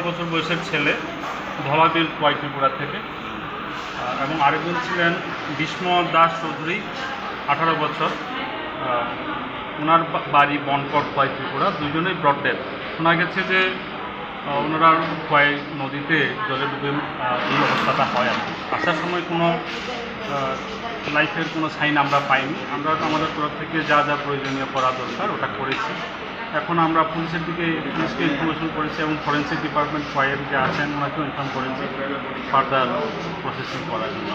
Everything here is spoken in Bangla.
বছর বয়সের ছেলে ধলাবিল ওয়াই ত্রিপুরা থেকে, এবং আরেকজন ছিলেন ভীষ্ম দাস চৌধুরী 18 বছর, ওনার বাড়ি বনকট ওয়াই ত্রিপুরা। দুজনেই ব্রড ডেথ। শোনা গেছে যে ওনারা ওয়াই নদীতে জলে ডুবে এই অবস্থাটা হয়। আর আসার সময় কোনো লাইফের কোনো সাইন আমরা পাইনি। আমরা আমাদের তরফ থেকে যা যা প্রয়োজনীয় করা দরকার ওটা করেছি। এখন আমরা পুলিশকে ইনফরমেশন করেছি এবং ফরেন্সিক ডিপার্টমেন্ট ওয়াইয়ের যে আছেন ওনাকেও ইনফর্ম করেছি ফার্দার প্রসেসিং করার জন্য।